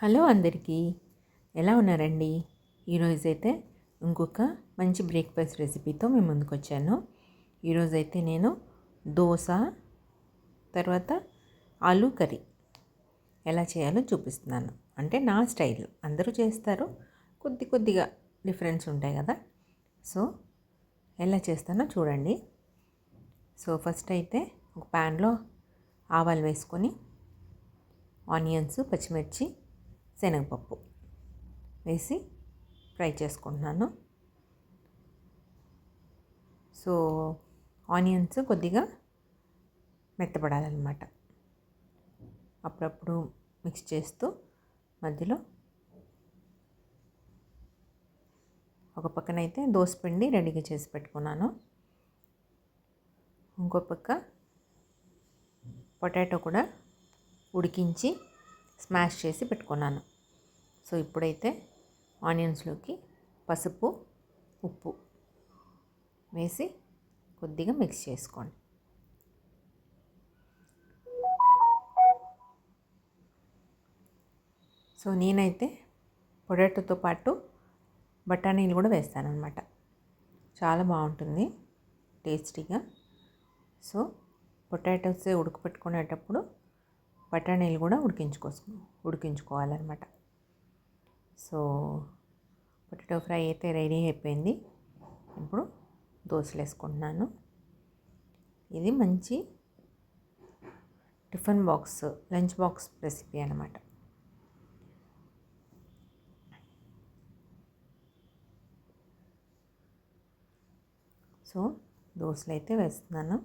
Hello అందరికీ, ఎలా ఉన్నారండి? ఈరోజైతే ఇంకొక మంచి బ్రేక్ఫాస్ట్ రెసిపీతో మేము ముందుకు వచ్చాను. ఈరోజైతే నేను దోశ తర్వాత ఆలూ కర్రీ ఎలా చేయాలో చూపిస్తున్నాను. అంటే నా స్టైల్, అందరూ చేస్తారు, కొద్దిగా డిఫరెన్స్ ఉంటాయి కదా. సో ఎలా చేస్తానో చూడండి. సో ఫస్ట్ అయితే ఒక ప్యాన్లో ఆవాలు వేసుకొని ఆనియన్స్, పచ్చిమిర్చి, శనగపప్పు వేసి ఫ్రై చేసుకుంటున్నాను. సో ఆనియన్స్ కొద్దిగా మెత్తపడాలన్నమాట. అప్పుడప్పుడు మిక్స్ చేస్తూ మధ్యలో ఒక పక్కనైతే దోసపిండి రెడీగా చేసి పెట్టుకున్నాను. ఇంకో పక్క పొటాటో కూడా ఉడికించి స్మాష్ చేసి పెట్టుకున్నాను. సో ఇప్పుడైతే ఆనియన్స్లోకి పసుపు, ఉప్పు వేసి కొద్దిగా మిక్స్ చేసుకోండి. సో నేనైతే పొటాటోతో పాటు బఠానీలు కూడా వేస్తానన్నమాట. చాలా బాగుంటుంది టేస్టీగా. సో పొటాటోస్ ఉడకపెట్టుకునేటప్పుడు బఠానీలు కూడా ఉడికించుకోవాలన్నమాట. సో పొటాటో ఫ్రై అయితే రెడీ అయిపోయింది. ఇప్పుడు దోశలు వేసుకుంటున్నాను. ఇది మంచి tiffin box, lunch box recipe అన్నమాట. సో దోశలు అయితే వేస్తున్నాను.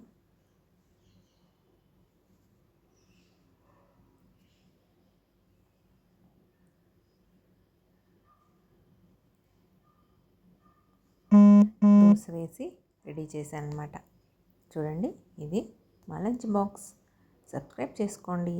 దోశ వేసి రెడీ చేశాను అనమాట. చూడండి, ఇది మా లంచ్ బాక్స్. సబ్స్క్రైబ్ చేసుకోండి.